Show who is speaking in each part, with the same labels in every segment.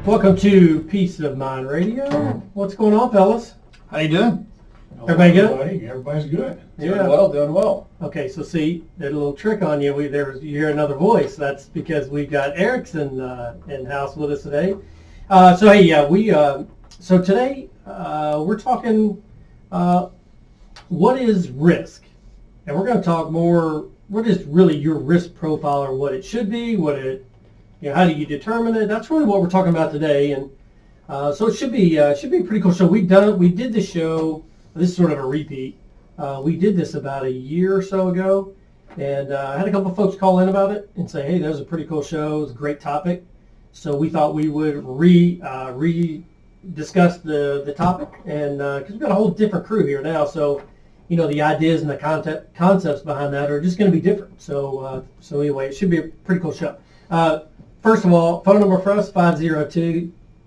Speaker 1: Welcome to Peace of Mind Radio. What's going on, fellas?
Speaker 2: How you doing?
Speaker 1: Everybody good?
Speaker 3: Everybody's good.
Speaker 2: Doing well.
Speaker 1: Okay, so see, there's a little trick on you. You hear another voice. That's because we've got Erickson in house with us today. So today we're talking what is risk, and we're going to talk more. What is really your risk profile, or what it should be? How do you determine it? That's really what we're talking about today, and so it should be a pretty cool show. We did the show. This is sort of a repeat. We did this about a year or so ago, and I had a couple of folks call in about it and say, hey, that was a pretty cool show. It was a great topic. So we thought we would discuss the topic, and because we've got a whole different crew here now, so the ideas and the concepts behind that are just going to be different. So anyway, it should be a pretty cool show. First of all, phone number for us,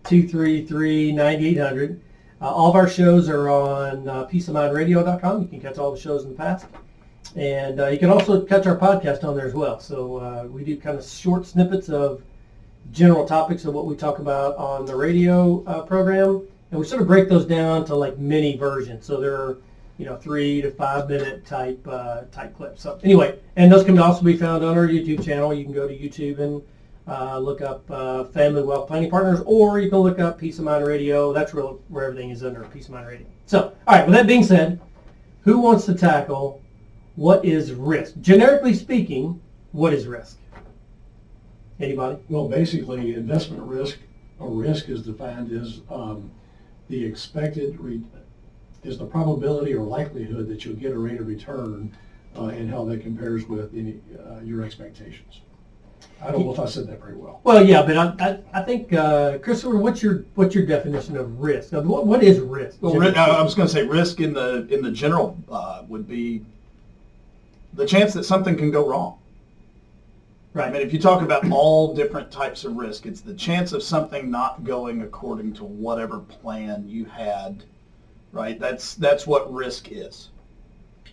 Speaker 1: 502-233-9800. All of our shows are on peaceofmindradio.com. You can catch all the shows in the past. And you can also catch our podcast on there as well. So we do kind of short snippets of general topics of what we talk about on the radio program. And we sort of break those down to like mini versions. So there are 3 to 5 minute type clips. So anyway, and those can also be found on our YouTube channel. You can go to YouTube and look up Family Wealth Planning Partners, or you can look up Peace of Mind Radio. That's where everything is under Peace of Mind Radio. So, all right, with that being said, who wants to tackle what is risk? Generically speaking, what is risk? Anybody?
Speaker 3: Well, basically, investment risk, or risk is defined as the expected, is the probability or likelihood that you'll get a rate of return and how that compares with your expectations. I don't know if I said that very well.
Speaker 1: Well, yeah, but I think, Christopher, what's your definition of risk? What is risk?
Speaker 2: Well, I was going to say risk in the general would be the chance that something can go wrong.
Speaker 1: Right.
Speaker 2: I mean, if you talk about all different types of risk, it's the chance of something not going according to whatever plan you had. Right. That's what risk is.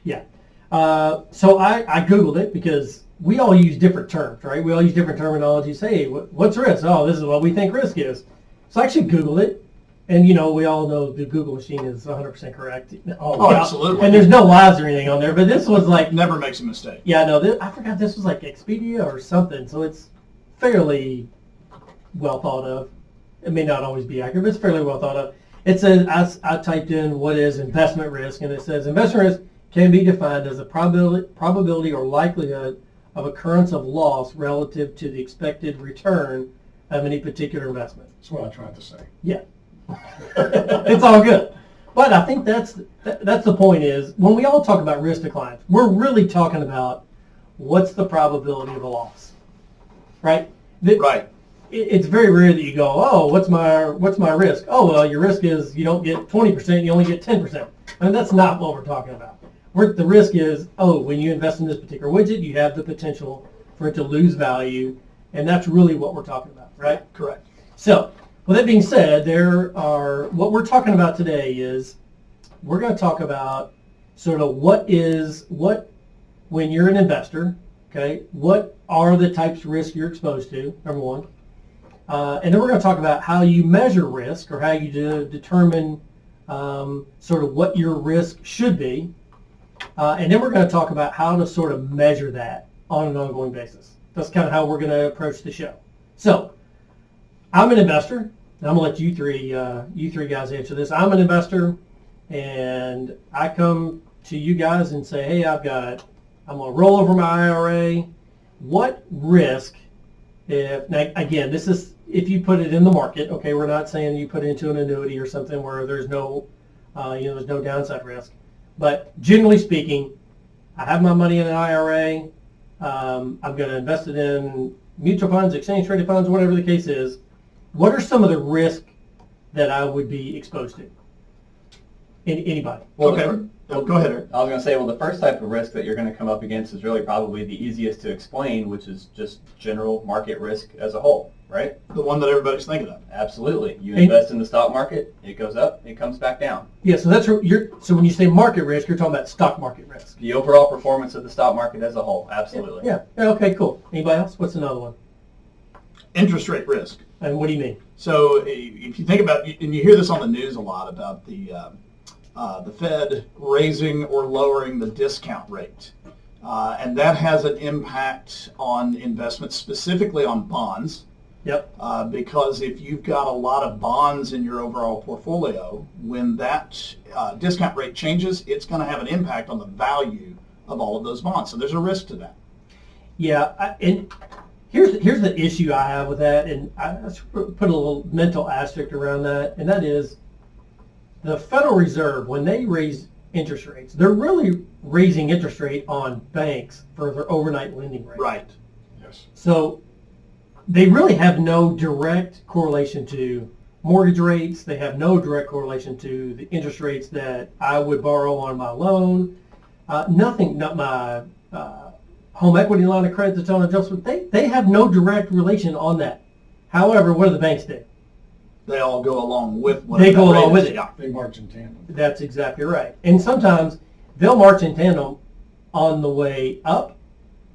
Speaker 2: Yeah.
Speaker 1: So I Googled it because we all use different terms, right? We all use different terminologies. Hey, what's risk? Oh, this is what we think risk is. So I actually Googled it, and we all know the Google machine is 100% correct.
Speaker 2: Oh, absolutely.
Speaker 1: And there's no lies or anything on there, but this was like
Speaker 2: never makes a mistake.
Speaker 1: Yeah, no, I forgot this was like Expedia or something. So it's fairly well thought of. It may not always be accurate, but it's fairly well thought of. It says I typed in what is investment risk, and it says investment risk can be defined as a probability or likelihood of occurrence of loss relative to the expected return of any particular investment.
Speaker 3: That's what I tried to say.
Speaker 1: Yeah. It's all good. But I think that's the point is, when we all talk about risk to clients, we're really talking about what's the probability of a loss, right?
Speaker 2: Right.
Speaker 1: It's very rare that you go, oh, what's my risk? Oh, well, your risk is you don't get 20%, you only get 10%. I mean, that's not what we're talking about. The risk is, when you invest in this particular widget, you have the potential for it to lose value, and that's really what we're talking about, right?
Speaker 2: Correct.
Speaker 1: So, with that being said, what we're talking about today is we're going to talk about sort of when you're an investor, okay, what are the types of risk you're exposed to, number one. And then we're going to talk about how you measure risk, or how you determine sort of what your risk should be. And then we're going to talk about how to sort of measure that on an ongoing basis. That's kind of how we're going to approach the show. So, I'm an investor. I'm going to let you three guys answer this. I'm an investor, and I come to you guys and say, hey, I'm going to roll over my IRA. What risk, now again, this is if you put it in the market, okay, we're not saying you put it into an annuity or something where there's no downside risk. But generally speaking, I have my money in an IRA. I'm going to invest it in mutual funds, exchange traded funds, whatever the case is. What are some of the risks that I would be exposed to? Anybody?
Speaker 2: Well, okay. Go ahead, Eric.
Speaker 4: I was going to say, well, the first type of risk that you're going to come up against is really probably the easiest to explain, which is just general market risk as a whole, right?
Speaker 2: The one that everybody's thinking of.
Speaker 4: Absolutely. You invest in the stock market, it goes up, it comes back down.
Speaker 1: Yeah, so so when you say market risk, you're talking about stock market risk.
Speaker 4: The overall performance of the stock market as a whole, absolutely.
Speaker 1: Yeah. Okay, cool. Anybody else? What's another one?
Speaker 2: Interest rate risk.
Speaker 1: And what do you mean?
Speaker 2: So if you think about, and you hear this on the news a lot about the Fed raising or lowering the discount rate. And that has an impact on investments, specifically on bonds.
Speaker 1: Yep.
Speaker 2: Because if you've got a lot of bonds in your overall portfolio, when that discount rate changes, it's going to have an impact on the value of all of those bonds. So there's a risk to that.
Speaker 1: Yeah, and here's the issue I have with that, and I put a little mental asterisk around that, and that is the Federal Reserve, when they raise interest rates, they're really raising interest rate on banks for their overnight lending rate.
Speaker 2: Right.
Speaker 3: Yes.
Speaker 1: So they really have no direct correlation to mortgage rates. They have no direct correlation to the interest rates that I would borrow on my loan. Nothing, not my home equity line of credit that's on adjustment. They have no direct relation on that. However, what do the banks do?
Speaker 2: They all go along with what
Speaker 1: They go
Speaker 2: that rate
Speaker 1: along with
Speaker 2: is.
Speaker 1: it.
Speaker 2: Yeah.
Speaker 3: They march in tandem.
Speaker 1: That's exactly right. And sometimes they'll march in tandem on the way up.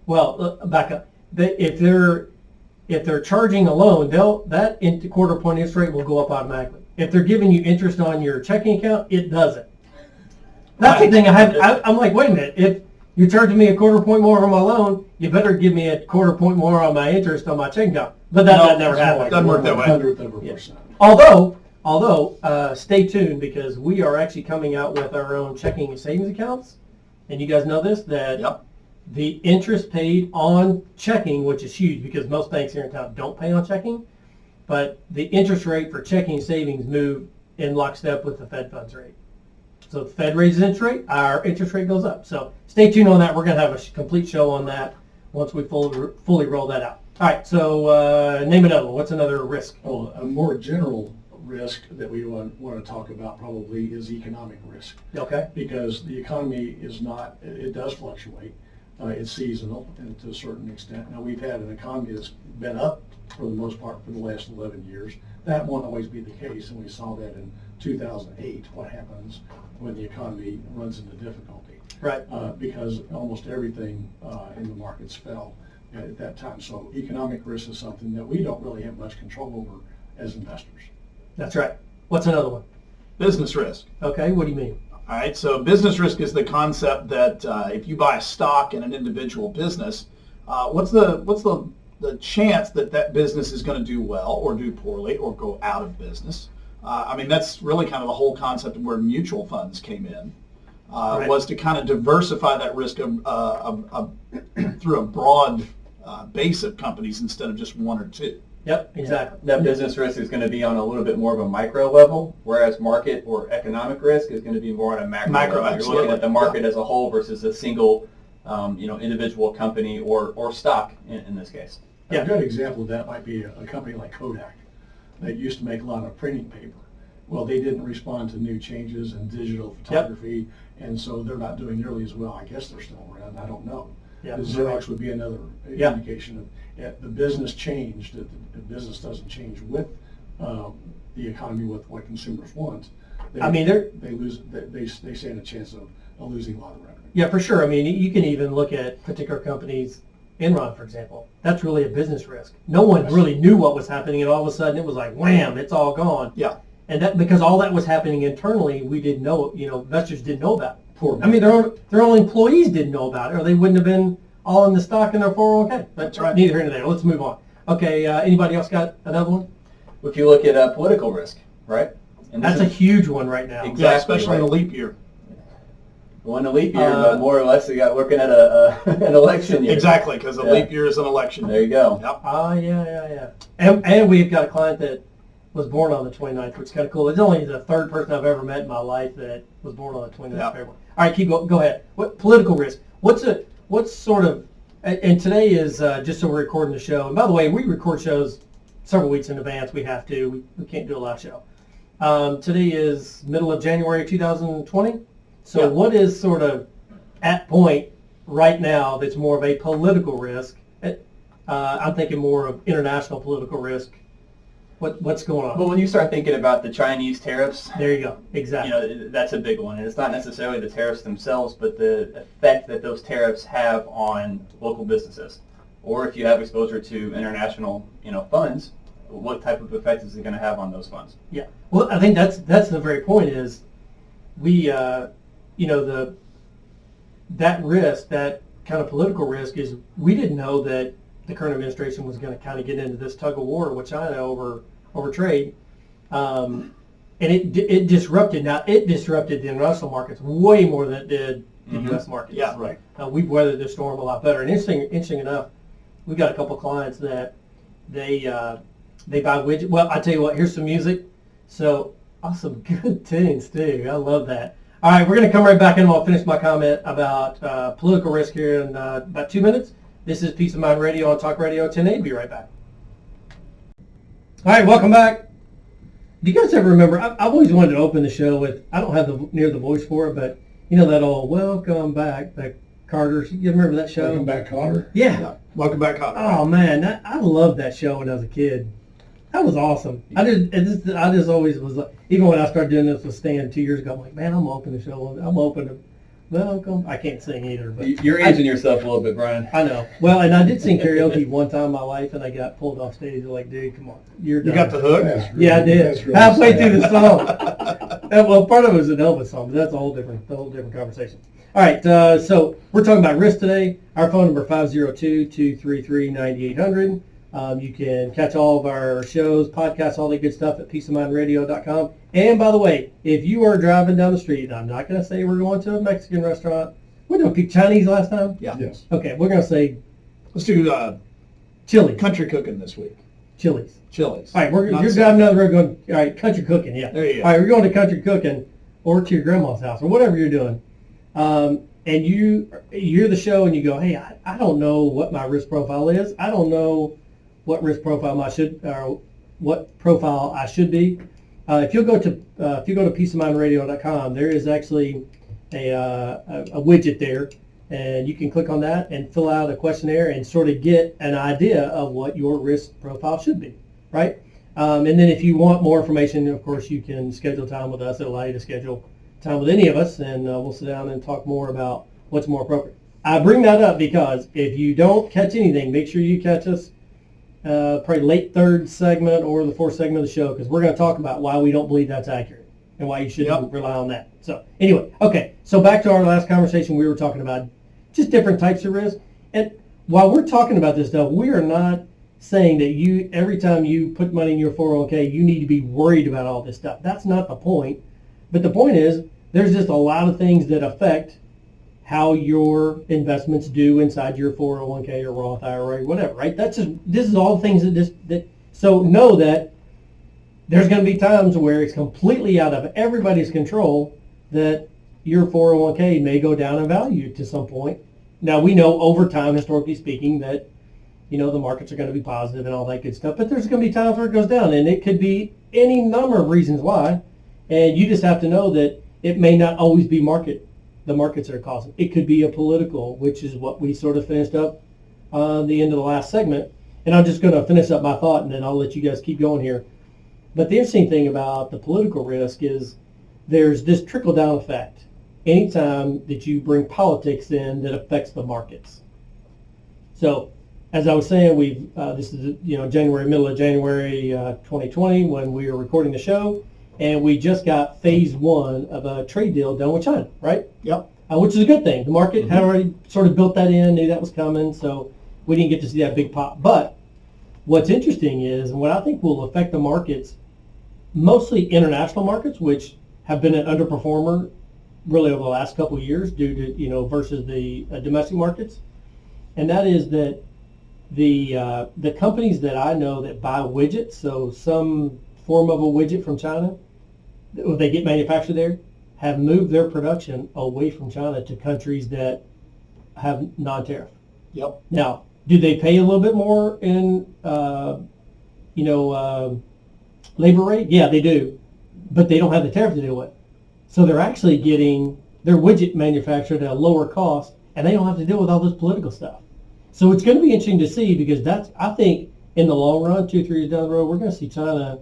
Speaker 1: Well, back up. If they're charging a loan, that quarter point interest rate will go up automatically. If they're giving you interest on your checking account, it doesn't. That's the thing I'm like, wait a minute. If you're charging me a quarter point more on my loan, you better give me a quarter point more on my interest on my checking account. But that never happens.
Speaker 2: Doesn't work that way.
Speaker 3: 100th of a percent.
Speaker 1: Although, stay tuned, because we are actually coming out with our own checking and savings accounts. And you guys know this, that
Speaker 2: Yep.
Speaker 1: the interest paid on checking, which is huge because most banks here in town don't pay on checking, but the interest rate for checking and savings move in lockstep with the Fed funds rate. So if the Fed raises interest rate, our interest rate goes up. So stay tuned on that. We're going to have a complete show on that once we fully roll that out. All right, so name another one. What's another risk?
Speaker 3: Well, a more general risk that we want to talk about probably is economic risk.
Speaker 1: Okay.
Speaker 3: Because the economy is not, it does fluctuate. It's seasonal and to a certain extent. Now, we've had an economy that's been up for the most part for the last 11 years. That won't always be the case, and we saw that in 2008, what happens when the economy runs into difficulty.
Speaker 1: Right.
Speaker 3: Because almost everything in the markets fell at that time. So economic risk is something that we don't really have much control over as investors.
Speaker 1: That's right. What's another one?
Speaker 2: Business risk.
Speaker 1: Okay, what do you mean?
Speaker 2: All right, so business risk is the concept that if you buy a stock in an individual business, what's the chance that that business is going to do well or do poorly or go out of business? I mean, that's really kind of the whole concept of where mutual funds came in,
Speaker 1: Right.
Speaker 2: was to kind of diversify that risk through a broad base of companies instead of just one or two.
Speaker 1: Yep, exactly.
Speaker 4: That business risk is going to be on a little bit more of a micro level, whereas market or economic risk is going to be more on a macro level. You're
Speaker 2: Absolutely.
Speaker 4: looking at the market as a whole versus a single, individual company or stock in this case.
Speaker 1: Yeah.
Speaker 3: A good example of that might be a company like Kodak that used to make a lot of printing paper. Well, they didn't respond to new changes in digital photography, and so they're not doing nearly as well. I guess they're still around. I don't know.
Speaker 1: Yeah.
Speaker 3: The Xerox would be another indication of the business changed. That the business doesn't change with the economy, with what consumers want. They stand a chance of losing a lot of revenue.
Speaker 1: Yeah, for sure. I mean, you can even look at particular companies. Enron, for example, that's really a business risk. No one really knew what was happening, and all of a sudden it was like, wham, it's all gone.
Speaker 2: Yeah.
Speaker 1: And that because all that was happening internally, we didn't know. Investors didn't know about it.
Speaker 3: Poor
Speaker 1: I mean, their own employees didn't know about it, or they wouldn't have been all in the stock in their 401k. But
Speaker 2: That's right.
Speaker 1: Neither here nor there. Let's move on. Okay. Anybody else got another one?
Speaker 4: If you look at political risk, right? And
Speaker 1: That's a huge one right now.
Speaker 4: Exactly.
Speaker 2: Yeah, especially in a
Speaker 4: right.
Speaker 2: leap year.
Speaker 4: One a leap year, but more or less, we got looking at an election year.
Speaker 2: Exactly, because a leap year is an election.
Speaker 4: There you go.
Speaker 2: Yep.
Speaker 1: Yeah. And we've got a client that was born on the 29th, which is kind of cool. It's only the third person I've ever met in my life that was born on the 29th of February. All right, go ahead. What political risk? What's sort of, and today is just so we're recording the show. And by the way, we record shows several weeks in advance. We have to. We can't do a live show. Today is middle of January 2020. So
Speaker 2: Yeah.
Speaker 1: what is sort of at point right now that's more of a political risk? I'm thinking more of international political risk. What's going on?
Speaker 4: Well, when you start thinking about the Chinese tariffs,
Speaker 1: There you go. Exactly.
Speaker 4: that's a big one. And it's not necessarily the tariffs themselves, but the effect that those tariffs have on local businesses. Or if you have exposure to international, funds, what type of effect is it going to have on those funds?
Speaker 1: Yeah. Well, I think that's the very point is we, that risk, that kind of political risk is we didn't know that the current administration was going to kind of get into this tug of war with China over trade. And it disrupted. Now, it disrupted the international markets way more than it did the U.S. markets.
Speaker 2: Yeah, right.
Speaker 1: We've weathered the storm a lot better. And interesting enough, we've got a couple clients that they buy widgets. Well, I tell you what, here's some music. So, awesome, good tunes too. I love that. All right, we're going to come right back and I'll finish my comment about political risk here in about 2 minutes. This is Peace of Mind Radio on Talk Radio 1080. Be right back. All right, welcome back. Do you guys ever remember, I've always wanted to open the show with, I don't have the voice for it, but you know that old welcome back, that Carter's, you remember that show?
Speaker 3: Welcome back, Cotter.
Speaker 1: Yeah.
Speaker 2: Welcome back, Cotter.
Speaker 1: Oh man, I loved that show when I was a kid. That was awesome. I just always was like, even when I started doing this with Stan 2 years ago, I'm like, man, I'm gonna open the show. I'm open to welcome. I can't sing either, but
Speaker 4: You're aging yourself a little bit, Brian.
Speaker 1: I know. Well, and I did sing karaoke one time in my life, and I got pulled off stage. They're like, dude, come on, you're done.
Speaker 2: You got the hook?
Speaker 1: Yeah, I did.
Speaker 3: That's really
Speaker 1: Halfway
Speaker 3: sad.
Speaker 1: through the song. Well, part of it was an Elvis song, but that's a whole different conversation. All right, so we're talking about risk today. Our phone number 502-233-9800. You can catch all of our shows, podcasts, all that good stuff at peaceofmindradio.com. And by the way, if you are driving down the street, and I'm not going to say we're going to a Mexican restaurant. We didn't pick Chinese last time?
Speaker 2: Yeah.
Speaker 3: Yes.
Speaker 1: Okay, we're going to say
Speaker 2: Let's do
Speaker 1: Chili's.
Speaker 2: country cooking this week.
Speaker 1: Chili's.
Speaker 2: Chili's.
Speaker 1: All right,
Speaker 2: Not
Speaker 1: you're
Speaker 2: Southern.
Speaker 1: driving down the road going, all right, country cooking, yeah.
Speaker 2: There you go.
Speaker 1: All right, we're going to country cooking or to your grandma's house or whatever you're doing. And you hear the show and you go, hey, I don't know what my risk profile is. I don't know what risk profile what profile I should be. If you go to peaceofmindradio.com, there is actually a widget there, and you can click on that and fill out a questionnaire and sort of get an idea of what your risk profile should be, right? And then if you want more information, of course, you can schedule time with us. It'll allow you to schedule time with any of us, and we'll sit down and talk more about what's more appropriate. I bring that up because if you don't catch anything, make sure you catch us probably late third segment or the fourth segment of the show, because we're going to talk about why we don't believe that's accurate and why you shouldn't rely on that. So anyway, okay, so back to our last conversation, we were talking about just different types of risk. And while we're talking about this stuff, we are not saying that every time you put money in your 401k, you need to be worried about all this stuff. That's not the point. But the point is, there's just a lot of things that affect how your investments do inside your 401k or Roth IRA, whatever, right? This is all things so know that there's going to be times where it's completely out of everybody's control that your 401k may go down in value to some point. Now, we know over time, historically speaking, that the markets are going to be positive and all that good stuff, but there's going to be times where it goes down, and it could be any number of reasons why, and you just have to know that it may not always be the markets that are causing. It could be a political, which is what we sort of finished up on the end of the last segment, and I'm just going to finish up my thought, and then I'll let you guys keep going here. But the interesting thing about the political risk is there's this trickle-down effect anytime that you bring politics in that affects the markets. So, as I was saying, this is middle of January 2020 when we were recording the show, and we just got phase one of a trade deal done with China, right?
Speaker 2: Yep.
Speaker 1: Which is a good thing. The market had already sort of built that in, knew that was coming, so we didn't get to see that big pop. But what's interesting is, and what I think will affect the markets, mostly international markets, which have been an underperformer really over the last couple of years due to, versus the domestic markets, and that is that the companies that I know that buy widgets, so some form of a widget from China, they get manufactured there, have moved their production away from China to countries that have non-tariff.
Speaker 2: Yep.
Speaker 1: Now, do they pay a little bit more in, labor rate? Yeah, they do, but they don't have the tariff to deal with. So they're actually getting their widget manufactured at a lower cost, and they don't have to deal with all this political stuff. So it's going to be interesting to see, because I think in the long run, 2 or 3 years down the road, we're going to see China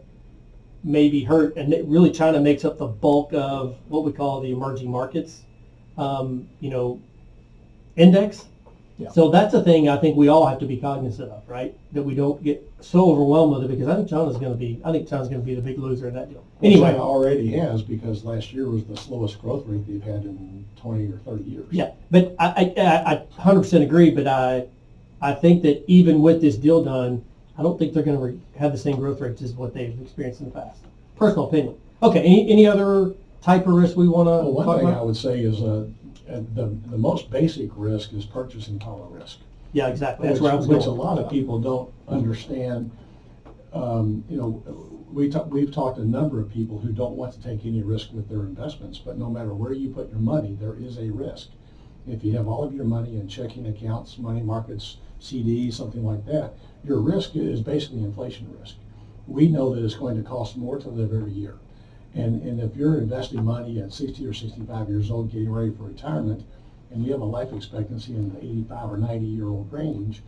Speaker 1: maybe hurt, and really China makes up the bulk of what we call the emerging markets, index.
Speaker 2: Yeah.
Speaker 1: So that's a thing I think we all have to be cognizant of, right? That we don't get so overwhelmed with it, because I think China's going to be the big loser in that deal. Anyway,
Speaker 3: China already has, because last year was the slowest growth rate they've had in 20 or 30 years.
Speaker 1: yeah, but I 100% agree, but I think that even with this deal done, I don't think they're going to have the same growth rates as what they've experienced in the past. Personal opinion. Okay, any other type of risk we want to
Speaker 3: Well, one
Speaker 1: talk
Speaker 3: thing
Speaker 1: about?
Speaker 3: I would say is the most basic risk is purchasing power risk.
Speaker 1: Yeah, exactly. That's where I was going.
Speaker 3: Which a lot of people don't understand. We've talked to a number of people who don't want to take any risk with their investments, but no matter where you put your money, there is a risk. If you have all of your money in checking accounts, money markets, CDs, something like that, your risk is basically inflation risk. We know that it's going to cost more to live every year. And if you're investing money at 60 or 65 years old, getting ready for retirement, and you have a life expectancy in the 85 or 90-year-old range,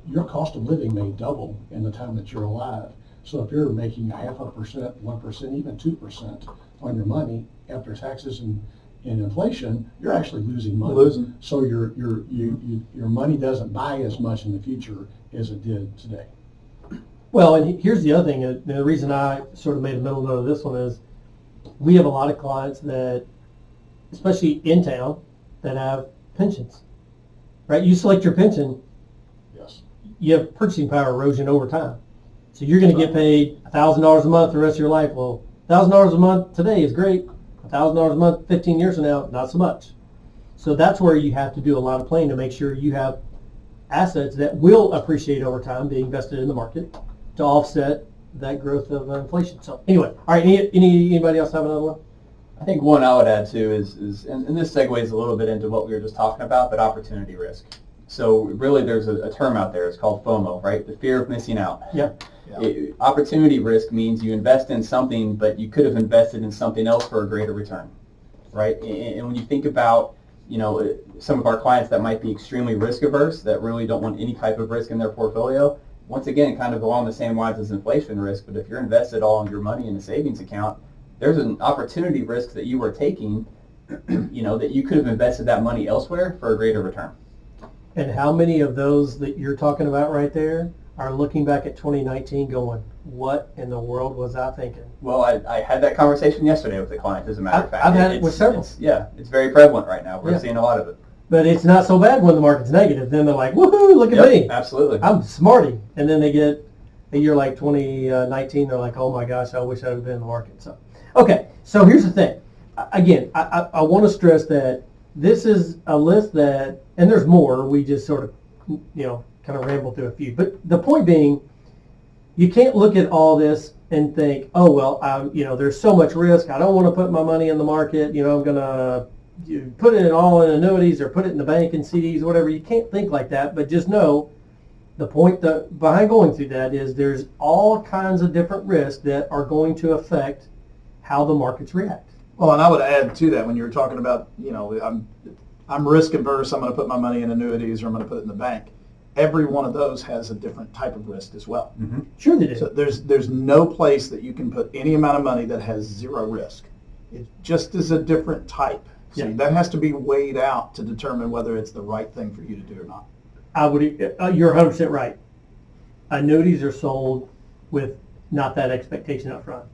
Speaker 3: your cost of living may double in the time that you're alive. So if you're making 0.5%, 1%, even 2% on your money after taxes and inflation, you're actually losing money.
Speaker 2: Losing.
Speaker 3: So your money doesn't buy as much in the future as it did today.
Speaker 1: Well, and here's the other thing. The reason I sort of made a mental note of this one is we have a lot of clients that, especially in town, that have pensions, right? You select your pension,
Speaker 3: Yes.
Speaker 1: you have purchasing power erosion over time. So you're going to get paid $1,000 a month the rest of your life. Well, $1,000 a month today is great. $1,000 a month 15 years from now, not so much. So that's where you have to do a lot of planning to make sure you have assets that will appreciate over time being invested in the market to offset that growth of inflation. So anyway, all right, anybody else have another one?
Speaker 4: I think one I would add too is and this segues a little bit into what we were just talking about, but opportunity risk. So really there's a term out there, it's called FOMO, right? The fear of missing out.
Speaker 1: Yeah.
Speaker 4: Opportunity risk means you invest in something, but you could have invested in something else for a greater return, right? And when you think about, some of our clients that might be extremely risk averse, that really don't want any type of risk in their portfolio, once again, kind of along the same lines as inflation risk, but if you're invested all of your money in a savings account, there's an opportunity risk that you are taking, that you could have invested that money elsewhere for a greater return.
Speaker 1: And how many of those that you're talking about right there are looking back at 2019 going, what in the world was I thinking?
Speaker 4: Well, I had that conversation yesterday with a client, as a matter of fact.
Speaker 1: I've had it with several.
Speaker 4: It's very prevalent right now. We're seeing a lot of it.
Speaker 1: But it's not so bad when the market's negative. Then they're like, woohoo, look at me.
Speaker 4: Absolutely.
Speaker 1: I'm smarty. And then they get a year like 2019, they're like, oh my gosh, I wish I had been in the market. So, okay, so here's the thing. Again, I want to stress that this is a list that, and there's more, we just sort of, kind of ramble through a few. But the point being, you can't look at all this and think, oh, well, there's so much risk. I don't want to put my money in the market. I'm going to put it all in annuities or put it in the bank and CDs, whatever. You can't think like that, but just know the point behind going through that is there's all kinds of different risks that are going to affect how the markets react.
Speaker 2: Well, and I would add to that when you were talking about, I'm risk averse, I'm going to put my money in annuities or I'm going to put it in the bank. Every one of those has a different type of risk as well.
Speaker 4: Mm-hmm.
Speaker 1: Sure they do.
Speaker 2: So there's no place that you can put any amount of money that has zero risk. It just is a different type. So that has to be weighed out to determine whether it's the right thing for you to do or not.
Speaker 1: You're 100% right. Annuities are sold with not that expectation up front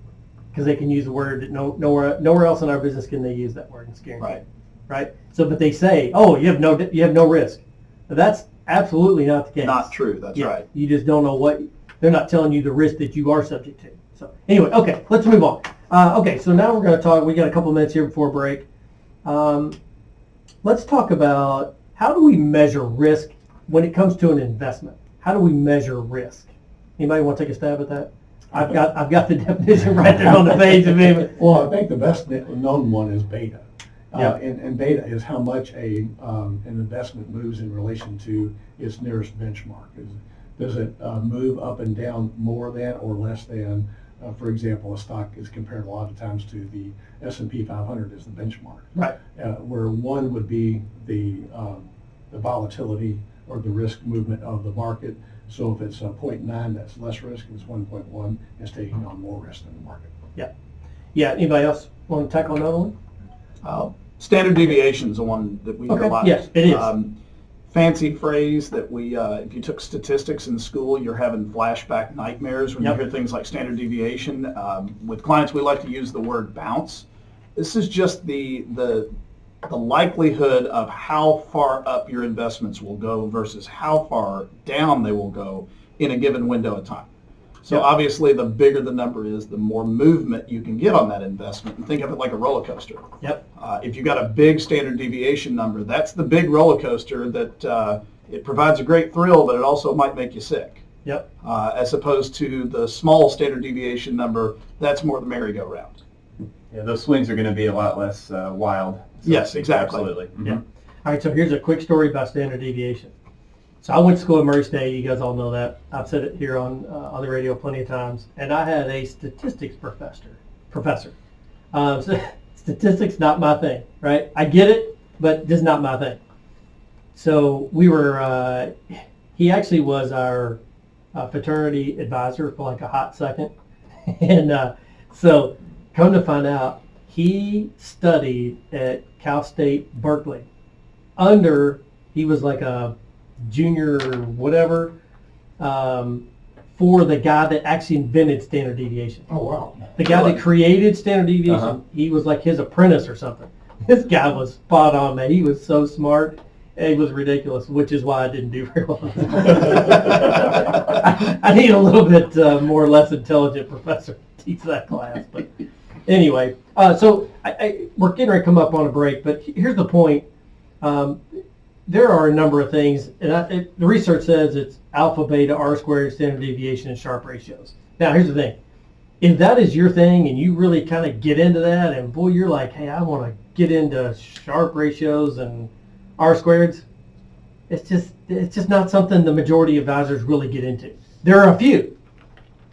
Speaker 1: because they can use a word that nowhere else in our business can they use that word. It's guaranteed. Right. So, but they say, oh, you have no risk. But that's absolutely not the case.
Speaker 2: Not true. That's right.
Speaker 1: You just don't know they're not telling you the risk that you are subject to. So anyway, okay, let's move on. Okay, so now we're going to talk. We got a couple minutes here before break. Let's talk about how do we measure risk when it comes to an investment. How do we measure risk? Anybody want to take a stab at that? I've got the definition right there on the page.
Speaker 3: Well, I think the best known one is beta.
Speaker 1: Yeah.
Speaker 3: And beta is how much an investment moves in relation to its nearest benchmark. Does it move up and down more than or less than? For example, a stock is compared a lot of times to the S&P 500 as the benchmark.
Speaker 1: Right.
Speaker 3: Where one would be the volatility or the risk movement of the market. So if it's 0.9, that's less risk. If it's 1.1, it's taking on more risk than the market.
Speaker 1: Yeah. Yeah. Anybody else want to tackle another one?
Speaker 2: Standard deviation is the one that we hear a lot.
Speaker 1: Yes, it is.
Speaker 2: fancy phrase that we, if you took statistics in school, you're having flashback nightmares when
Speaker 1: Yep.
Speaker 2: you hear things like standard deviation. With clients, we like to use the word bounce. This is just the likelihood of how far up your investments will go versus how far down they will go in a given window of time. So
Speaker 1: Yep.
Speaker 2: obviously, the bigger the number is, the more movement you can get on that investment. And think of it like a roller coaster.
Speaker 1: Yep.
Speaker 2: If you've got a big standard deviation number, that's the big roller coaster that it provides a great thrill, but it also might make you sick.
Speaker 1: Yep.
Speaker 2: As opposed to the small standard deviation number, that's more the merry-go-round.
Speaker 4: Yeah, those swings are going to be a lot less wild. So,
Speaker 2: Yes, exactly.
Speaker 4: Absolutely. Mhm.
Speaker 1: Yeah. All right, so here's a quick story about standard deviation. So I went to school at Murray State. You guys all know that. I've said it here on the radio plenty of times. And I had a statistics professor. So statistics, not my thing, right? I get it, but just not my thing. So we were, he actually was our fraternity advisor for like a hot second. And so come to find out, he studied at Cal State Berkeley he was like a junior whatever, for the guy that actually invented standard deviation.
Speaker 3: Oh, wow.
Speaker 1: The guy that created standard deviation,
Speaker 4: Uh-huh.
Speaker 1: he was like his apprentice or something. This guy was spot on, man. He was so smart. It was ridiculous, which is why I didn't do very well. I need a little bit more less intelligent professor to teach that class. But anyway, so we're getting ready to come up on a break, but here's the point. There are a number of things, and the research says it's alpha, beta, R squared, standard deviation, and Sharpe ratios. Now, here's the thing. If that is your thing and you really kind of get into that, and boy, you're like, hey, I want to get into Sharpe ratios and R squareds, it's just not something the majority of advisors really get into. There are a few,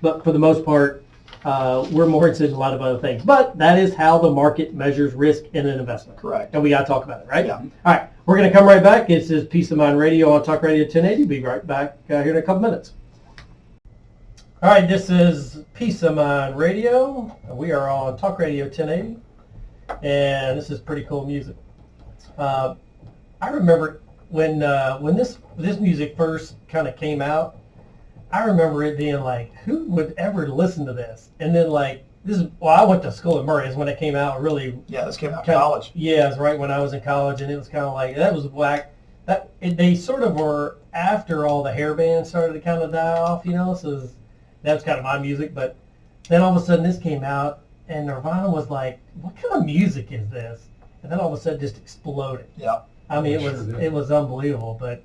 Speaker 1: but for the most part, we're more interested in a lot of other things. But that is how the market measures risk in an investment.
Speaker 2: Correct.
Speaker 1: And we got to talk about it, right?
Speaker 2: Yeah.
Speaker 1: All right. We're going to come right back. This is Peace of Mind Radio on Talk Radio 1080. Be right back here in a couple minutes. All right. This is Peace of Mind Radio. We are on Talk Radio 1080. And this is pretty cool music. I remember when this music first kind of came out, I remember it being like, who would ever listen to this? And then like, I went to school at Murray. Is when it came out. Really.
Speaker 2: Yeah, this came out in college.
Speaker 1: Yeah, it's right when I was in college, and it was kind of like that was whack. They sort of were after all the hair bands started to kind of die off, So that was kind of my music. But then all of a sudden this came out, and Nirvana was like, "What kind of music is this?" And then all of a sudden just exploded.
Speaker 2: Yeah.
Speaker 1: I mean,
Speaker 3: It sure did.
Speaker 1: it was unbelievable, but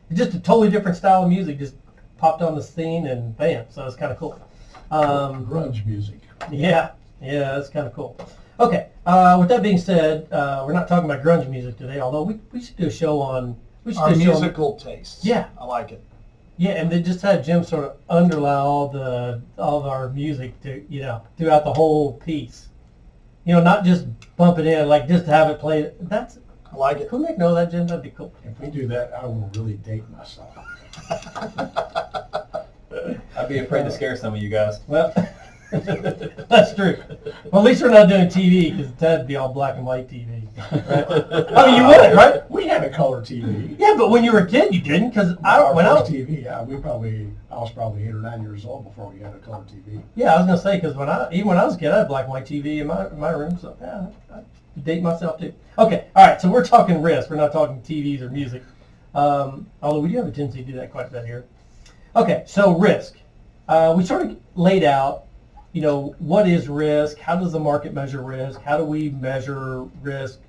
Speaker 1: it's just a totally different style of music just popped on the scene, and bam! So it's kind of cool.
Speaker 3: Grunge music.
Speaker 1: Yeah, that's kind of cool. Okay, with that being said, we're not talking about grunge music today, although we should do a show on...
Speaker 2: Our musical tastes.
Speaker 1: Yeah.
Speaker 2: I like it.
Speaker 1: Yeah, and they just had Jim sort of underlie all of our music to, throughout the whole piece. Not just bump it in, like just to have it played.
Speaker 2: I like it.
Speaker 1: Could we make note of that, Jim? That'd be cool.
Speaker 3: If we do that, I will really date myself.
Speaker 4: I'd be afraid to scare some of you guys.
Speaker 1: Well, that's true. Well, at least we're not doing TV, because that'd be all black and white TV. Right? I mean, you would, right?
Speaker 3: We had a color TV.
Speaker 1: Yeah, but when you were a kid, you didn't, because
Speaker 3: Our
Speaker 1: when I
Speaker 3: first
Speaker 1: was...
Speaker 3: TV, I was probably 8 or 9 years old before we had a color TV.
Speaker 1: Yeah, I was gonna say, because even when I was a kid, I had black and white TV in my room, so yeah, I date myself too. Okay, all right, so we're talking risk. We're not talking TVs or music, although we do have a tendency to do that quite a bit here. Okay, so risk. We sort of laid out, what is risk? How does the market measure risk? How do we measure risk,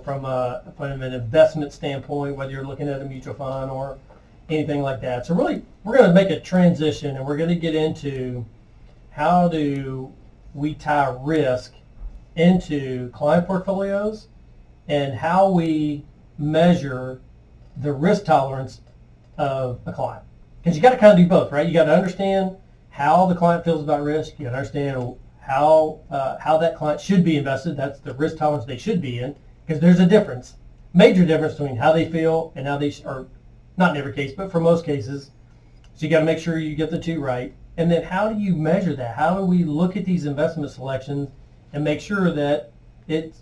Speaker 1: from an investment standpoint, whether you're looking at a mutual fund or anything like that. So really, we're going to make a transition, and we're going to get into how do we tie risk into client portfolios and how we measure the risk tolerance of a client. Because you got to kind of do both, right? You got to understand how the client feels about risk. You got to understand how that client should be invested. That's the risk tolerance they should be in, because there's a difference, major difference between how they feel and how they or not in every case, but for most cases. So you got to make sure you get the two right. And then how do you measure that? How do we look at these investment selections and make sure that it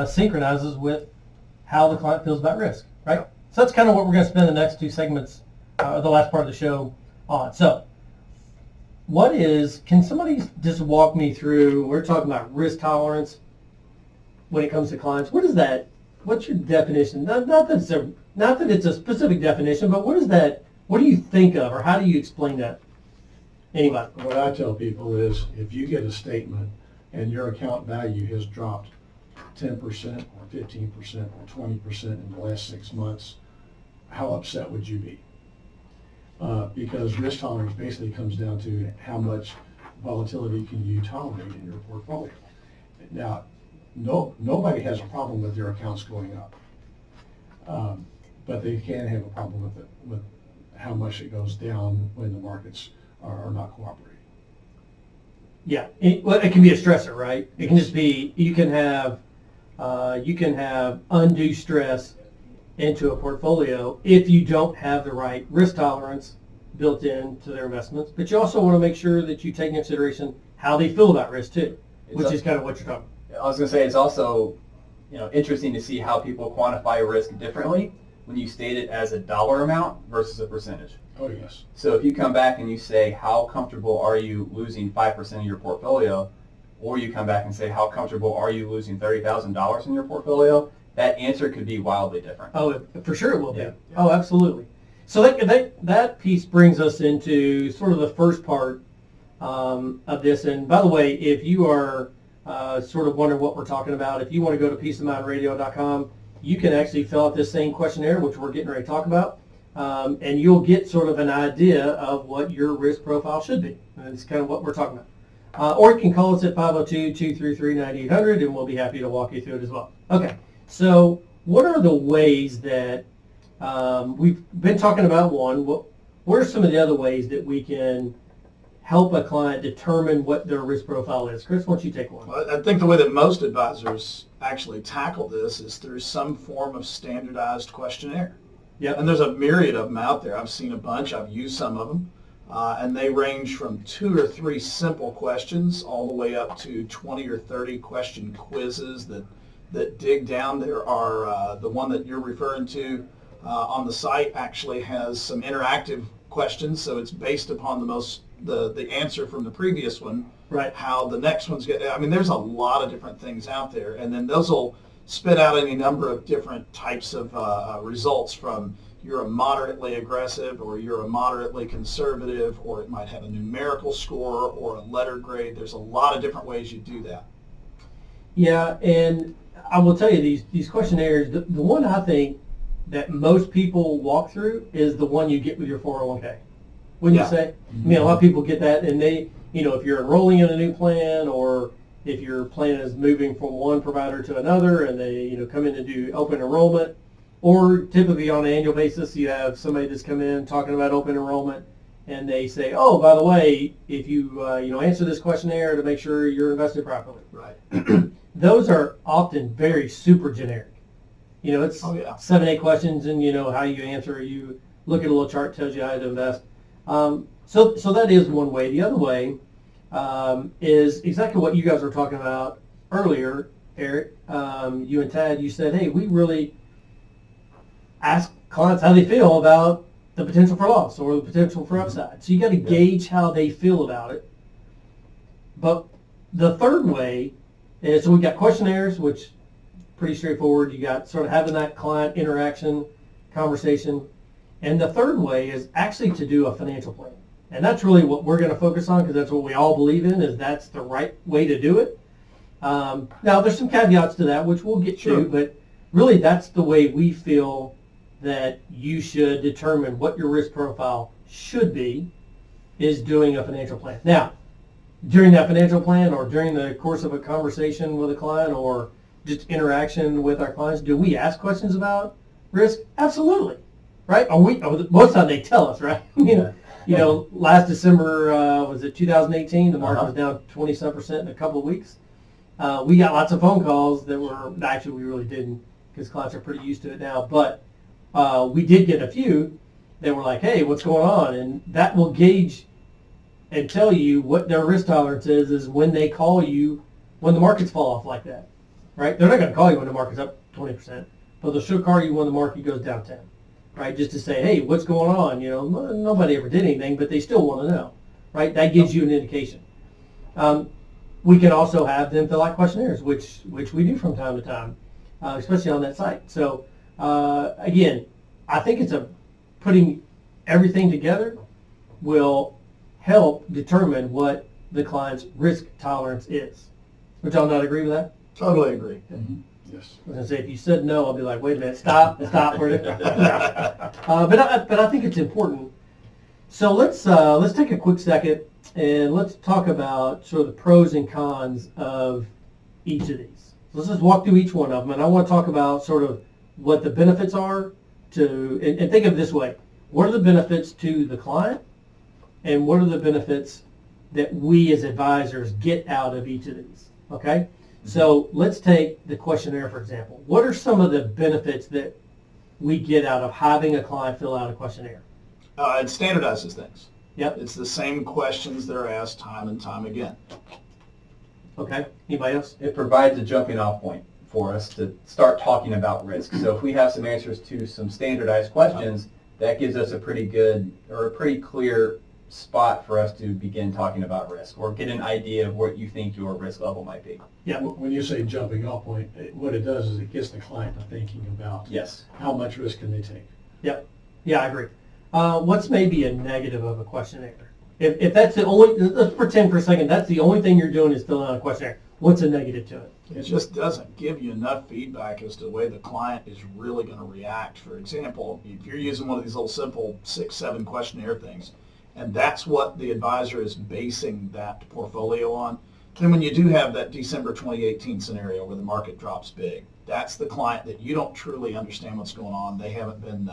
Speaker 1: synchronizes with how the client feels about risk, right? So that's kind of what we're going to spend the next two segments, the last part of the show on. So can somebody just walk me through, we're talking about risk tolerance when it comes to clients. What's your definition? Not that it's a specific definition, but what do you think of, or how do you explain that? Anybody?
Speaker 3: What I tell people is, if you get a statement and your account value has dropped 10% or 15% or 20% in the last 6 months, how upset would you be? Because risk tolerance basically comes down to how much volatility can you tolerate in your portfolio. Now, nobody has a problem with their accounts going up, but they can have a problem with how much it goes down when the markets are not cooperating.
Speaker 1: Yeah, it can be a stressor, right? It can just be, you can have undue stress into a portfolio if you don't have the right risk tolerance built into their investments. But you also want to make sure that you take into consideration how they feel about risk too, which is kind of what you're talking about.
Speaker 4: I was going to say, it's also interesting to see how people quantify risk differently when you state it as a dollar amount versus a percentage.
Speaker 3: Oh, yes.
Speaker 4: So if you come back and you say, how comfortable are you losing 5% of your portfolio, or you come back and say, how comfortable are you losing $30,000 in your portfolio, that answer could be wildly different.
Speaker 1: Oh, for sure it will be.
Speaker 4: Yeah.
Speaker 1: Oh, absolutely. So that piece brings us into sort of the first part of this. And by the way, if you are sort of wondering what we're talking about, if you want to go to peaceofmindradio.com, you can actually fill out this same questionnaire, which we're getting ready to talk about, and you'll get sort of an idea of what your risk profile should be. And it's kind of what we're talking about. Or you can call us at 502-233-9800, and we'll be happy to walk you through it as well. Okay, so what are the ways that we've been talking about one? What are some of the other ways that we can help a client determine what their risk profile is? Chris, why don't you take one?
Speaker 2: Well, I think the way that most advisors actually tackle this is through some form of standardized questionnaire.
Speaker 1: Yep.
Speaker 2: And there's a myriad of them out there. I've seen a bunch. I've used some of them. And they range from 2 or 3 simple questions all the way up to 20 or 30 question quizzes that dig down. There are the one that you're referring to on the site actually has some interactive questions, so it's based upon the answer from the previous one,
Speaker 1: right?
Speaker 2: How the next one's get. I mean, there's a lot of different things out there, and then those will spit out any number of different types of results, from you're a moderately aggressive, or you're a moderately conservative, or it might have a numerical score or a letter grade. There's a lot of different ways you do that.
Speaker 1: Yeah, and I will tell you, these questionnaires, the one I think that most people walk through is the one you get with your 401k. Wouldn't you say? I mean, a lot of people get that, and they, if you're enrolling in a new plan, or if your plan is moving from one provider to another, and they, come in to do open enrollment, or typically on an annual basis, you have somebody that's come in talking about open enrollment, and they say, oh, by the way, if you, answer this questionnaire to make sure you're invested properly.
Speaker 2: Right.
Speaker 1: Those are often very super generic. It's 7, 8 questions, and how you answer. You look at a little chart, tells you how to invest. So that is one way. The other way is exactly what you guys were talking about earlier, Eric. You and Tad, you said, hey, we really ask clients how they feel about the potential for loss or the potential for upside. So you got to gauge how they feel about it. But the third way is, so we got questionnaires, which pretty straightforward. You got sort of having that client interaction conversation. And the third way is actually to do a financial plan. And that's really what we're going to focus on, because that's what we all believe in, is that's the right way to do it. Now, there's some caveats to that, which we'll get to, but really that's the way we feel that you should determine what your risk profile should be, is doing a financial plan. Now, during that financial plan, or during the course of a conversation with a client, or just interaction with our clients, do we ask questions about risk? Absolutely, right? Most of the time they tell us, right? Last December, was it 2018? The market was down 27% in a couple of weeks. We got lots of phone calls that were, actually we really didn't, because clients are pretty used to it now, but we did get a few that were like, hey, what's going on? And that will gauge and tell you what their risk tolerance is when they call you when the markets fall off like that, right? They're not going to call you when the market's up 20%, but they'll sure call you when the market goes down 10. right? Just to say, hey, what's going on? You know, nobody ever did anything, but they still want to know, right? That gives you an indication. We can also have them fill out questionnaires, which we do from time to time, especially on that site. So again, I think putting everything together will help determine what the client's risk tolerance is. Would y'all not agree with that?
Speaker 2: Totally agree.
Speaker 3: Yes.
Speaker 1: I was going to say, if you said no, I'll be like, wait a minute, stop. But I think it's important. So let's take a quick second and let's talk about sort of the pros and cons of each of these. Let's just walk through each one of them, and I want to talk about sort of what the benefits are and think of it this way. What are the benefits to the client, and what are the benefits that we as advisors get out of each of these? Okay? So let's take the questionnaire, for example. What are some of the benefits that we get out of having a client fill out a questionnaire?
Speaker 2: It standardizes things.
Speaker 1: Yep.
Speaker 2: It's the same questions that are asked time and time again.
Speaker 1: Okay. Anybody else?
Speaker 4: It provides a jumping off point for us to start talking about risk. So if we have some answers to some standardized questions, that gives us a pretty good or a pretty clear spot for us to begin talking about risk or get an idea of what you think your risk level might be.
Speaker 1: Yeah.
Speaker 3: When you say jumping off point, what it does is it gets the client to thinking about
Speaker 4: Yes.
Speaker 3: how much risk can they take.
Speaker 1: Yep. Yeah, I agree. What's maybe a negative of a questionnaire? If that's the only, let's pretend for a second, that's the only thing you're doing is filling out a questionnaire. What's a negative to it?
Speaker 2: It just doesn't give you enough feedback as to the way the client is really going to react. For example, if you're using one of these little simple 6-7 questionnaire things, and that's what the advisor is basing that portfolio on, then when you do have that December 2018 scenario where the market drops big, that's the client that you don't truly understand what's going on. They haven't been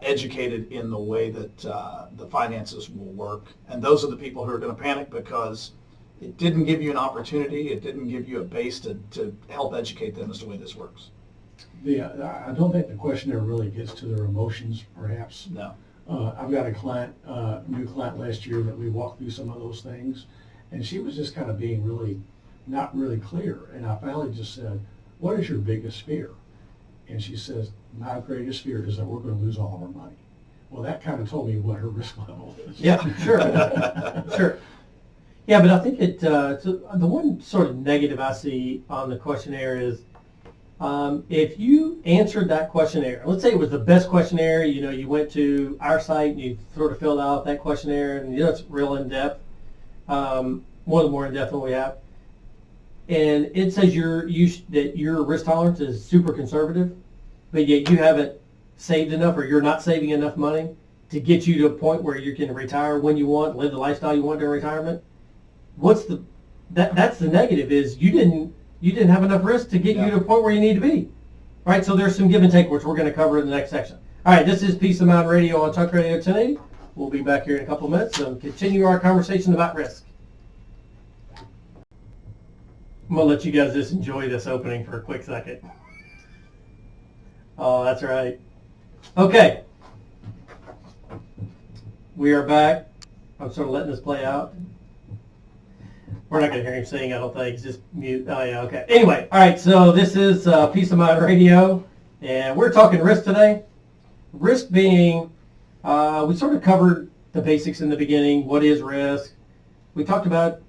Speaker 2: educated in the way that the finances will work. And those are the people who are going to panic because it didn't give you an opportunity. It didn't give you a base to help educate them as to the way this works.
Speaker 3: I don't think the questionnaire really gets to their emotions, perhaps.
Speaker 2: No.
Speaker 3: I've got a client, new client last year that we walked through some of those things, and she was just kind of being not really clear. And I finally just said, what is your biggest fear? And she says, my greatest fear is that we're going to lose all of our money. Well, that kind of told me what her risk level is.
Speaker 1: Yeah, sure. Sure. Yeah, but I think the one sort of negative I see on the questionnaire is if you answered that questionnaire, let's say it was the best questionnaire, you went to our site and you sort of filled out that questionnaire, and it's real in-depth, one of the more in-depth than we have, and it says that your risk tolerance is super conservative, but yet you haven't saved enough or you're not saving enough money to get you to a point where you can retire when you want, live the lifestyle you want during retirement. That's the negative is you didn't have enough risk to get you to a point where you need to be. Right? So there's some give and take, which we're going to cover in the next section. All right, this is Peace of Mind Radio on Talk Radio 1080. We'll be back here in a couple of minutes and continue our conversation about risk. I'm going to let you guys just enjoy this opening for a quick second. Oh, that's right. Okay. We are back. I'm sort of letting this play out. We're not going to hear him sing, I don't think. It's just mute. Oh, yeah, okay. Anyway, all right, so this is Peace of Mind Radio, and we're talking risk today. Risk being, we sort of covered the basics in the beginning. What is risk? We talked about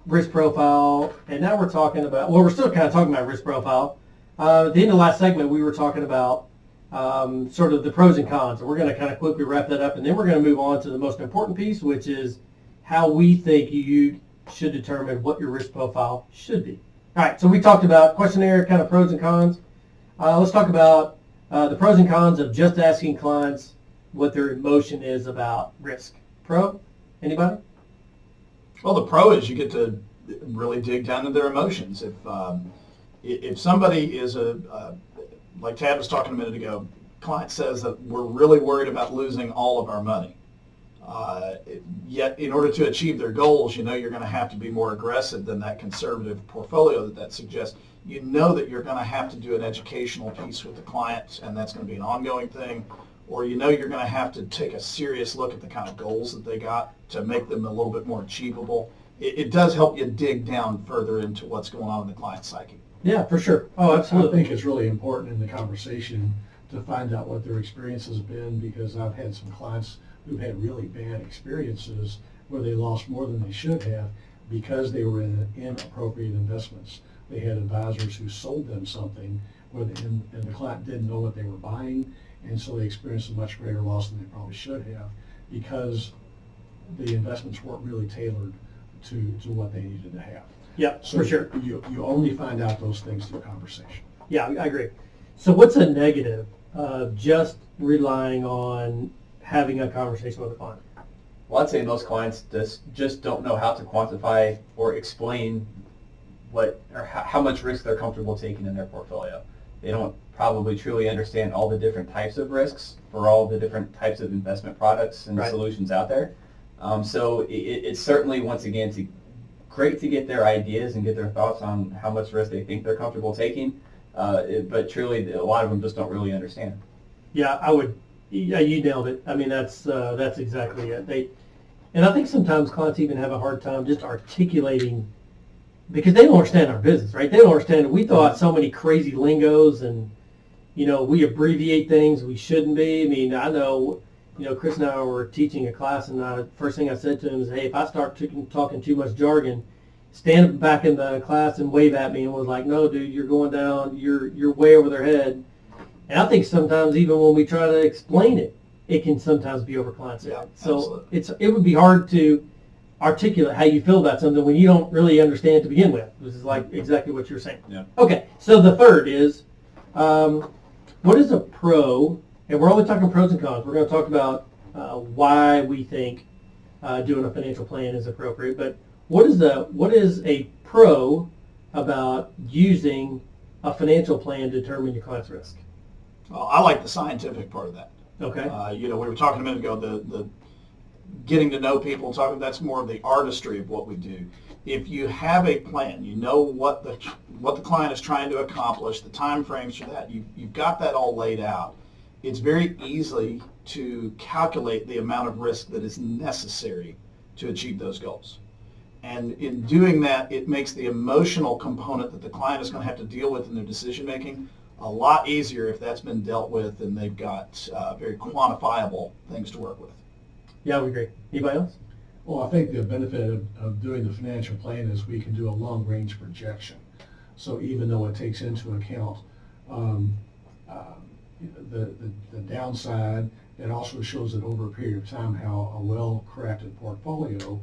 Speaker 1: risk profile, and now we're talking about, well, we're still kind of talking about risk profile. At the end of the last segment, we were talking about sort of the pros and cons, and we're going to kind of quickly wrap that up, and then we're going to move on to the most important piece, which is how we think you should determine what your risk profile should be. All right, so we talked about questionnaire kind of pros and cons. Let's talk about the pros and cons of just asking clients what their emotion is about risk. Pro? Anybody?
Speaker 2: Well, the pro is you get to really dig down into their emotions. If somebody is like Tad was talking a minute ago, client says that we're really worried about losing all of our money. Yet in order to achieve their goals, you're going to have to be more aggressive than that conservative portfolio that suggests. You know that you're going to have to do an educational piece with the client, and that's going to be an ongoing thing. Or you're going to have to take a serious look at the kind of goals that they got to make them a little bit more achievable. It does help you dig down further into what's going on in the client's psyche.
Speaker 1: Yeah, for sure. Oh, absolutely.
Speaker 3: I think it's really important in the conversation to find out what their experience has been, because I've had some clients who've had really bad experiences where they lost more than they should have because they were in inappropriate investments. They had advisors who sold them something and the client didn't know what they were buying, and so they experienced a much greater loss than they probably should have because the investments weren't really tailored to what they needed to have.
Speaker 1: Yeah,
Speaker 3: So
Speaker 1: for sure.
Speaker 3: You only find out those things through conversation.
Speaker 1: Yeah, I agree. So what's a negative of just relying on having a conversation with a client?
Speaker 4: Well, I'd say most clients just don't know how to quantify or explain how much risk they're comfortable taking in their portfolio. They don't probably truly understand all the different types of risks for all the different types of investment products and
Speaker 1: Right.
Speaker 4: solutions out there. So it's certainly, once again, great to get their ideas and get their thoughts on how much risk they think they're comfortable taking, but truly a lot of them just don't really understand.
Speaker 1: Yeah, yeah, you nailed it. I mean, that's exactly it. And I think sometimes clients even have a hard time just articulating, because they don't understand our business, right? They don't understand that we throw out so many crazy lingos, and we abbreviate things we shouldn't be. I mean, I know, Chris and I were teaching a class, and the first thing I said to him is, hey, if I start talking too much jargon, stand back in the class and wave at me, and was like, no, dude, you're going down, you're way over their head. And I think sometimes even when we try to explain it, it can sometimes be over clients' head. So it would be hard to articulate how you feel about something when you don't really understand to begin with. This is like exactly what you're saying.
Speaker 4: Yeah.
Speaker 1: Okay, so the third is, what is a pro, and we're only talking pros and cons. We're going to talk about why we think doing a financial plan is appropriate, but what is a pro about using a financial plan to determine your client's risk?
Speaker 2: Well, I like the scientific part of that.
Speaker 1: Okay.
Speaker 2: We were talking a minute ago, the getting to know people, that's more of the artistry of what we do. If you have a plan, you know what the client is trying to accomplish, the time frames for that, you've got that all laid out. It's very easy to calculate the amount of risk that is necessary to achieve those goals. And in doing that, it makes the emotional component that the client is going to have to deal with in their decision making a lot easier if that's been dealt with and they've got very quantifiable things to work with.
Speaker 1: Yeah, we agree. Anybody else?
Speaker 3: Well, I think the benefit of doing the financial plan is we can do a long-range projection. So even though it takes into account the downside, it also shows that over a period of time how a well-crafted portfolio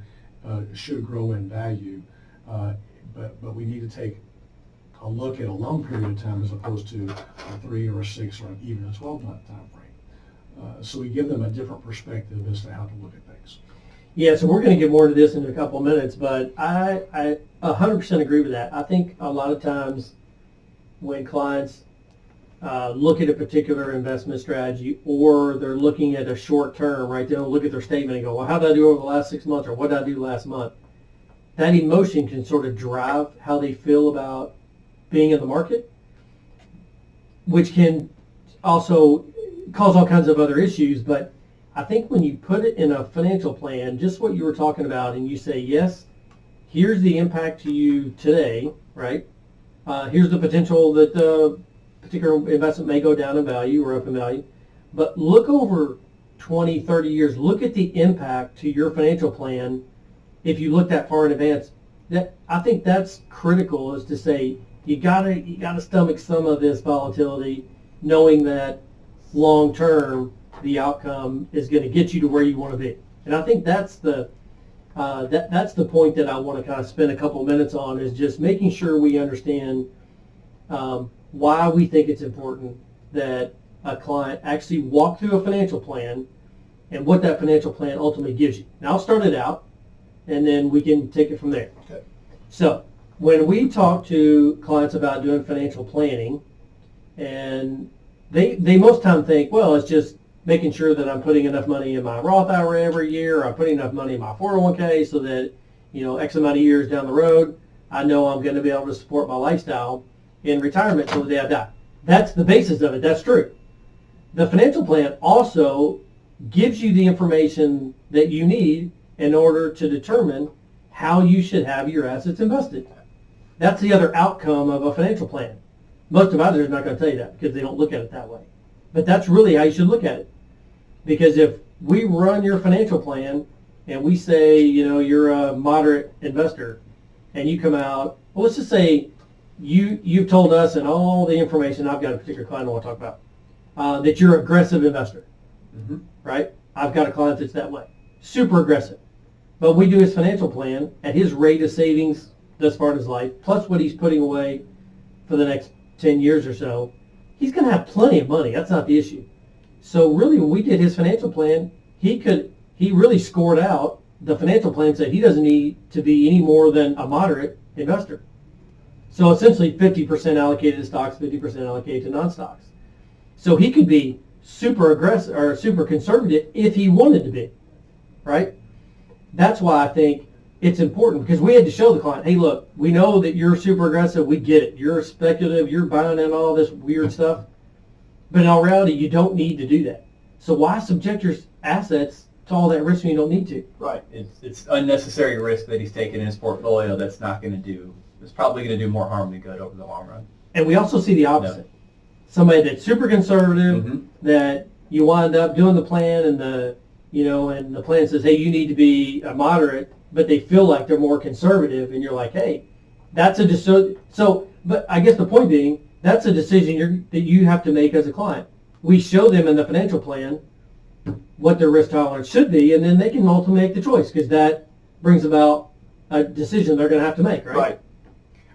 Speaker 3: should grow in value. But we need to take a look at a long period of time as opposed to a 3 or a 6 or even a 12-month time frame. So we give them a different perspective as to how to look at things.
Speaker 1: Yeah, so we're going to get more into this in a couple of minutes, but I 100% agree with that. I think a lot of times when clients look at a particular investment strategy, or they're looking at a short term, right? They don't look at their statement and go, well, how did I do over the last 6 months, or what did I do last month? That emotion can sort of drive how they feel about being in the market, which can also cause all kinds of other issues. But I think when you put it in a financial plan, just what you were talking about, and you say, yes, here's the impact to you today, right? Here's the potential that the particular investment may go down in value or up in value. But look over 20, 30 years, look at the impact to your financial plan if you look that far in advance. I think that's critical, is to say, you gotta stomach some of this volatility, knowing that long term the outcome is going to get you to where you want to be. And I think that's the point that I want to kind of spend a couple of minutes on, is just making sure we understand why we think it's important that a client actually walk through a financial plan and what that financial plan ultimately gives you. Now I'll start it out, and then we can take it from there.
Speaker 2: Okay.
Speaker 1: So when we talk to clients about doing financial planning, and they most time think, well, it's just making sure that I'm putting enough money in my Roth IRA every year, or I'm putting enough money in my 401k so that, X amount of years down the road, I know I'm going to be able to support my lifestyle in retirement till the day I die. That's the basis of it. That's true. The financial plan also gives you the information that you need in order to determine how you should have your assets invested. That's the other outcome of a financial plan. Most advisors are not going to tell you that because they don't look at it that way. But that's really how you should look at it. Because if we run your financial plan and we say, you're a moderate investor, and you come out, well, let's just say you've told us and all the information, I've got a particular client I want to talk about, that you're an aggressive investor, right? I've got a client that's that way, super aggressive. But we do his financial plan at his rate of savings thus far in his life, plus what he's putting away for the next 10 years or so. He's going to have plenty of money. That's not the issue. So really, when we did his financial plan, he really scored out the financial plan, said he doesn't need to be any more than a moderate investor. So essentially 50% allocated to stocks, 50% allocated to non-stocks. So he could be super aggressive or super conservative if he wanted to be, right? That's why I think it's important, because we had to show the client, hey, look, we know that you're super aggressive. We get it. You're speculative. You're buying in all this weird stuff. But in all reality, you don't need to do that. So why subject your assets to all that risk when you don't need to?
Speaker 4: Right. It's unnecessary risk that he's taking in his portfolio that's not going to do, it's probably going to do more harm than good over the long run.
Speaker 1: And we also see the opposite. No. Somebody that's super conservative, that you wind up doing the plan and the plan says, hey, you need to be a moderate, but they feel like they're more conservative, and you're like, hey, that's a decision. So, but I guess the point being, that's a decision that you have to make as a client. We show them in the financial plan what their risk tolerance should be, and then they can ultimately make the choice, because that brings about a decision they're going to have to make, right?
Speaker 2: Right.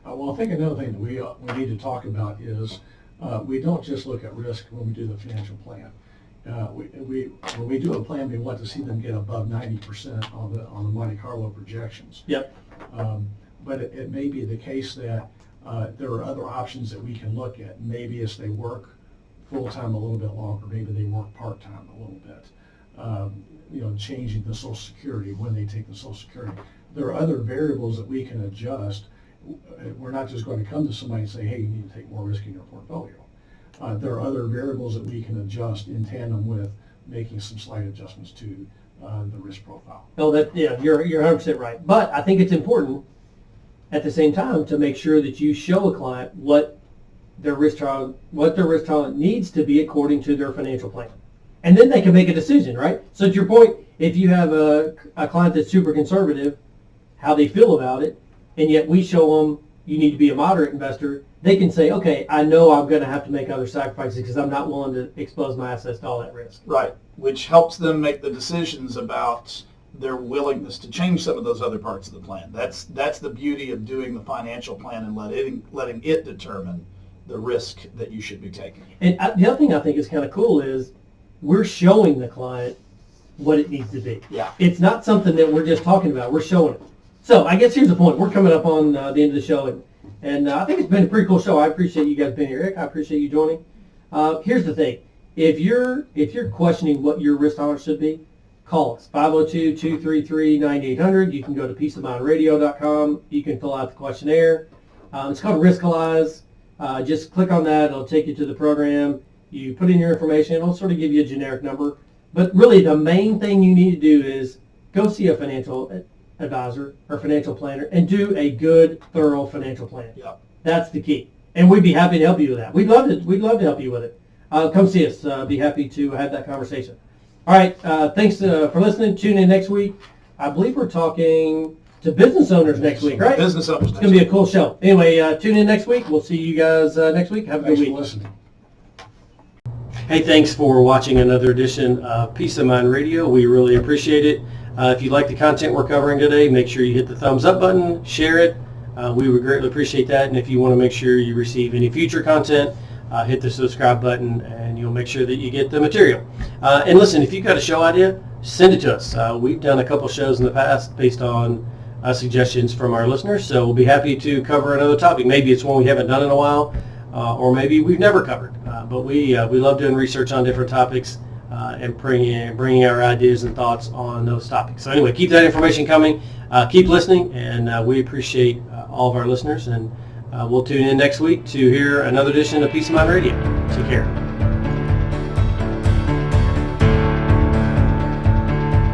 Speaker 3: Well, I think another thing that we need to talk about is we don't just look at risk when we do the financial plan. When we do a plan, we want to see them get above 90% on the Monte Carlo projections.
Speaker 1: Yep.
Speaker 3: But it may be the case that there are other options that we can look at. Maybe as they work full-time a little bit longer, maybe they work part-time a little bit. Changing the Social Security, when they take the Social Security. There are other variables that we can adjust. We're not just going to come to somebody and say, hey, you need to take more risk in your portfolio. There are other variables that we can adjust in tandem with making some slight adjustments to the risk profile.
Speaker 1: No, you're 100% right. But I think it's important at the same time to make sure that you show a client what their risk tolerance needs to be according to their financial plan. And then they can make a decision, right? So to your point, if you have a client that's super conservative, how they feel about it, and yet we show them you need to be a moderate investor, they can say, okay, I know I'm going to have to make other sacrifices because I'm not willing to expose my assets to all that risk.
Speaker 2: Right, which helps them make the decisions about their willingness to change some of those other parts of the plan. That's the beauty of doing the financial plan and letting it determine the risk that you should be taking.
Speaker 1: And the other thing I think is kind of cool is we're showing the client what it needs to be.
Speaker 2: Yeah.
Speaker 1: It's not something that we're just talking about. We're showing it. So I guess here's the point. We're coming up on the end of the show, and I think it's been a pretty cool show. I appreciate you guys being here. Rick, I appreciate you joining. Here's the thing. If you're questioning what your risk tolerance should be, call us, 502-233-9800. You can go to peaceofmindradio.com. You can fill out the questionnaire. It's called Riskalyze. Just click on that. It'll take you to the program. You put in your information. It'll sort of give you a generic number. But really, the main thing you need to do is go see a financial advisor or financial planner and do a good, thorough financial plan.
Speaker 2: Yeah.
Speaker 1: That's the key. And we'd be happy to help you with that. We'd love to help you with it. Come see us. Be happy to have that conversation. All right. Thanks for listening. Tune in next week. I believe we're talking to business owners next week, right?
Speaker 2: Business owners.
Speaker 1: It's going to be a cool show. Anyway, tune in next week. We'll see you guys next week. Have a good week.
Speaker 3: Thanks for listening.
Speaker 1: Hey, thanks for watching another edition of Peace of Mind Radio. We really appreciate it. If you like the content we're covering today, make sure you hit the thumbs up button, share it. We would greatly appreciate that. And if you want to make sure you receive any future content, hit the subscribe button and you'll make sure that you get the material. And listen, if you've got a show idea, send it to us. We've done a couple shows in the past based on suggestions from our listeners, so we'll be happy to cover another topic. Maybe it's one we haven't done in a while, or maybe we've never covered. But we love doing research on different topics and bringing our ideas and thoughts on those topics. So anyway, keep that information coming. Keep listening, and we appreciate all of our listeners. And we'll tune in next week to hear another edition of Peace of Mind Radio. Take care.